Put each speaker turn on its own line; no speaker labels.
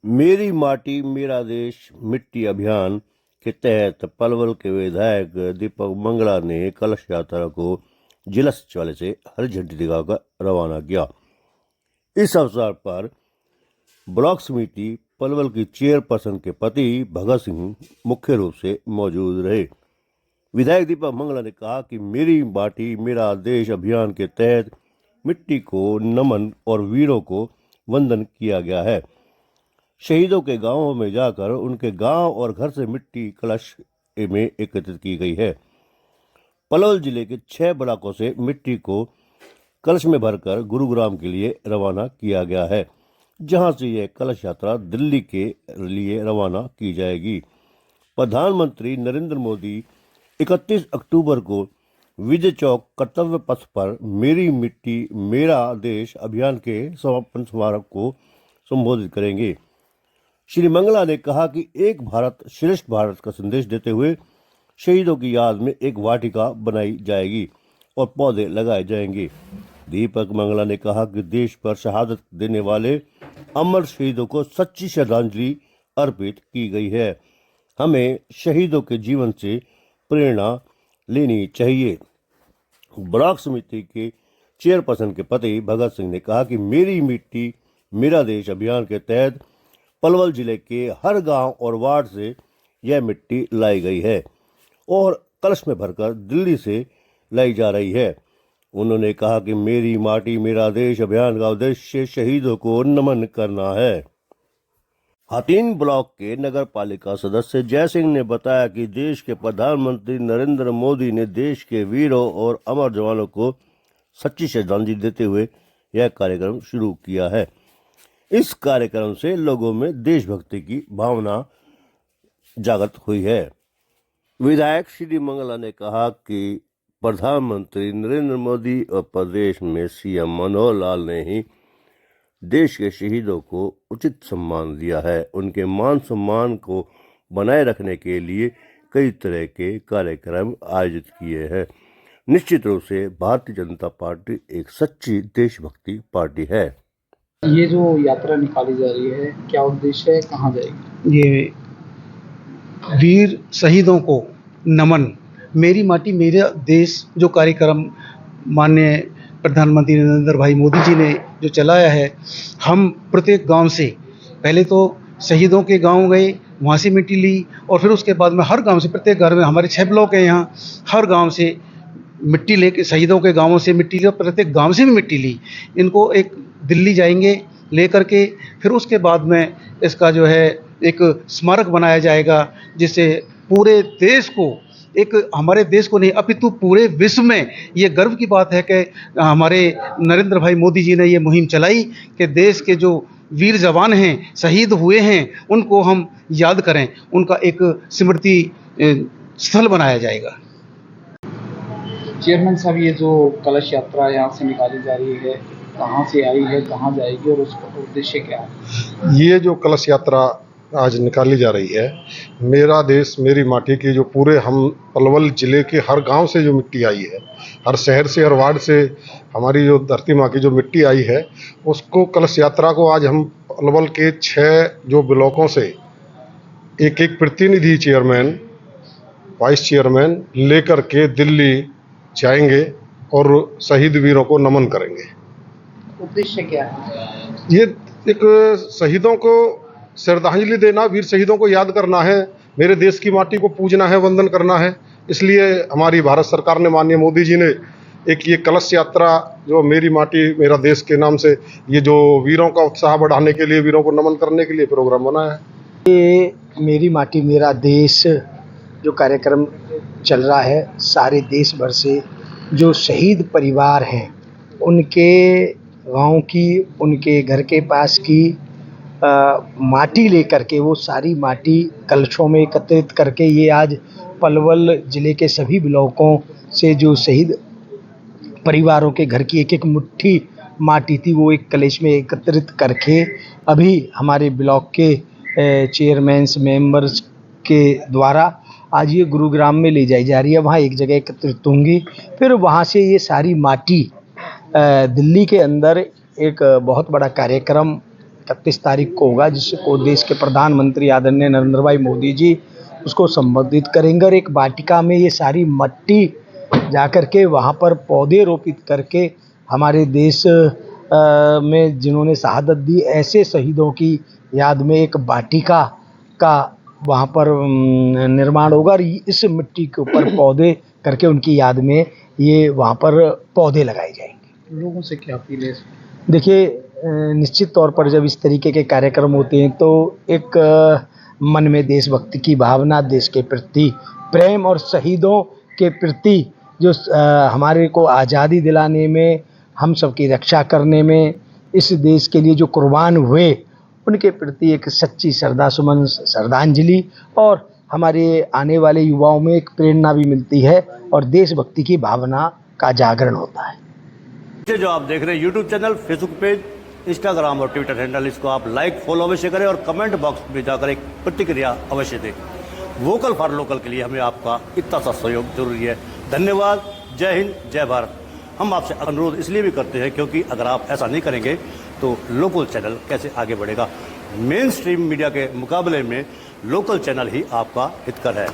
मेरी माटी मेरा देश मिट्टी अभियान के तहत पलवल के विधायक दीपक मंगला ने कलश यात्रा को जिला सचिवालय से हरी झंडी दिखाकर रवाना किया। इस अवसर पर ब्लॉक समिति पलवल की चेयरपर्सन के पति भगत सिंह मुख्य रूप से मौजूद रहे। विधायक दीपक मंगला ने कहा कि मेरी माटी मेरा देश अभियान के तहत मिट्टी को नमन और वीरों को वंदन किया गया है। शहीदों के गांवों में जाकर उनके गांव और घर से मिट्टी कलश में एकत्रित की गई है। पलवल जिले के 6 ब्लॉकों से मिट्टी को कलश में भरकर गुरुग्राम के लिए रवाना किया गया है, जहां से यह कलश यात्रा दिल्ली के लिए रवाना की जाएगी। प्रधानमंत्री नरेंद्र मोदी 31 अक्टूबर को विजय चौक कर्तव्य पथ पर मेरी मिट्टी मेरा देश अभियान के समापन समारोह को संबोधित करेंगे। श्री मंगला ने कहा कि एक भारत श्रेष्ठ भारत का संदेश देते हुए शहीदों की याद में एक वाटिका बनाई जाएगी और पौधे लगाए जाएंगे। दीपक मंगला ने कहा कि देश पर शहादत देने वाले अमर शहीदों को सच्ची श्रद्धांजलि अर्पित की गई है। हमें शहीदों के जीवन से प्रेरणा लेनी चाहिए। ब्लॉक समिति के चेयरपर्सन के पति भगत सिंह ने कहा कि मेरी मिट्टी मेरा देश अभियान के तहत पलवल जिले के हर गांव और वार्ड से यह मिट्टी लाई गई है और कलश में भरकर दिल्ली से लाई जा रही है। उन्होंने कहा कि मेरी माटी मेरा देश अभियान का उद्देश्य शहीदों को नमन करना है। हातीन ब्लॉक के नगर पालिका सदस्य जय सिंह ने बताया कि देश के प्रधानमंत्री नरेंद्र मोदी ने देश के वीरों और अमर जवानों को सच्ची श्रद्धांजलि देते हुए यह कार्यक्रम शुरू किया है। इस कार्यक्रम से लोगों में देशभक्ति की भावना जागृत हुई है। विधायक श्री मंगला ने कहा कि प्रधानमंत्री नरेंद्र मोदी और प्रदेश में सीएम मनोहर लाल ने ही देश के शहीदों को उचित सम्मान दिया है। उनके मान सम्मान को बनाए रखने के लिए कई तरह के कार्यक्रम आयोजित किए हैं। निश्चित रूप से भारतीय जनता पार्टी एक सच्ची देशभक्ति पार्टी है।
ये जो यात्रा निकाली जा रही है, क्या उद्देश्य है, कहाँ जाएगी?
ये वीर शहीदों को नमन, मेरी माटी मेरा देश जो कार्यक्रम माननीय प्रधानमंत्री नरेंद्र भाई मोदी जी ने जो चलाया है, हम प्रत्येक गांव से पहले तो शहीदों के गांव गए, वहाँ से मिट्टी ली और फिर उसके बाद में हर गांव से प्रत्येक घर में हमारे 6 ब्लॉक है यहाँ, हर गांव से मिट्टी लेके शहीदों के गांवों से मिट्टी ली और प्रत्येक गांव से भी मिट्टी ली। इनको एक दिल्ली जाएंगे ले करके, फिर उसके बाद में इसका जो है एक स्मारक बनाया जाएगा, जिससे पूरे देश को, एक हमारे देश को नहीं अपितु पूरे विश्व में ये गर्व की बात है कि हमारे नरेंद्र भाई मोदी जी ने ये मुहिम चलाई कि देश के जो वीर जवान हैं, शहीद हुए हैं, उनको हम याद करें, उनका एक स्मृति स्थल बनाया जाएगा।
चेयरमैन साहब, ये जो कलश यात्रा यहाँ से निकाली जा रही है, कहाँ से आई है, कहाँ जाएगी और उसका उद्देश्य क्या है?
ये जो कलश यात्रा आज निकाली जा रही है, मेरा देश मेरी माटी की, जो पूरे हम पलवल जिले के हर गांव से जो मिट्टी आई है, हर शहर से, हर वार्ड से हमारी जो धरती माँ की जो मिट्टी आई है, उसको कलश यात्रा को आज हम पलवल के 6 जो ब्लॉकों से एक एक प्रतिनिधि चेयरमैन, वाइस चेयरमैन लेकर के दिल्ली जाएंगे और शहीद वीरों को नमन करेंगे।
उद्देश्य क्या है?
ये एक शहीदों को श्रद्धांजलि देना, वीर शहीदों को याद करना है, मेरे देश की माटी को पूजना है, वंदन करना है। इसलिए हमारी भारत सरकार ने, माननीय मोदी जी ने एक ये कलश यात्रा जो मेरी माटी मेरा देश के नाम से, ये जो वीरों का उत्साह बढ़ाने के लिए, वीरों को नमन करने के लिए प्रोग्राम बनाया है।
ये मेरी माटी मेरा देश जो कार्यक्रम चल रहा है, सारे देश भर से जो शहीद परिवार हैं उनके गांव की, उनके घर के पास की माटी लेकर के, वो सारी माटी कलशों में एकत्रित करके, ये आज पलवल ज़िले के सभी ब्लॉकों से जो शहीद परिवारों के घर की एक एक मुट्ठी माटी थी, वो एक कलश में एकत्रित करके अभी हमारे ब्लॉक के चेयरमैन्स मेंबर्स के द्वारा आज ये गुरुग्राम में ले जाई जा रही है। वहाँ एक जगह एकत्रित होंगी, फिर वहाँ से ये सारी माटी दिल्ली के अंदर एक बहुत बड़ा कार्यक्रम 31 तारीख को होगा, जिसको देश के प्रधानमंत्री आदरणीय नरेंद्र भाई मोदी जी उसको संबोधित करेंगे। और एक वाटिका में ये सारी मट्टी जाकर के वहाँ पर पौधे रोपित करके हमारे देश में जिन्होंने शहादत दी, ऐसे शहीदों की याद में एक वाटिका का वहाँ पर निर्माण होगा। और इस मिट्टी के ऊपर पौधे करके उनकी याद में ये वहाँ पर पौधे लगाए जाएंगे।
लोगों से क्या अपील है?
देखिए, निश्चित तौर पर जब इस तरीके के कार्यक्रम होते हैं तो एक मन में देशभक्ति की भावना, देश के प्रति प्रेम और शहीदों के प्रति जो हमारे को आज़ादी दिलाने में, हम सबकी रक्षा करने में, इस देश के लिए जो कुर्बान हुए, उनके प्रति एक सच्ची श्रद्धासुमन, श्रद्धांजलि और हमारे आने वाले युवाओं में एक प्रेरणा भी मिलती है और देशभक्ति की भावना का जागरण होता है।
जो आप देख रहे हैं YouTube channel, Facebook page, Instagram और ट्विटर हैंडल, इसको आप लाइक फॉलो अवश्य करें और कमेंट बॉक्स में जाकर एक प्रतिक्रिया अवश्य दें। वोकल फॉर लोकल के लिए हमें आपका इतना सा सहयोग जरूरी है। धन्यवाद। जय हिंद, जय भारत। हम आपसे अनुरोध इसलिए भी करते हैं क्योंकि अगर आप ऐसा नहीं करेंगे तो लोकल चैनल कैसे आगे बढ़ेगा। मेन स्ट्रीम मीडिया के मुकाबले में लोकल चैनल ही आपका हितकर है।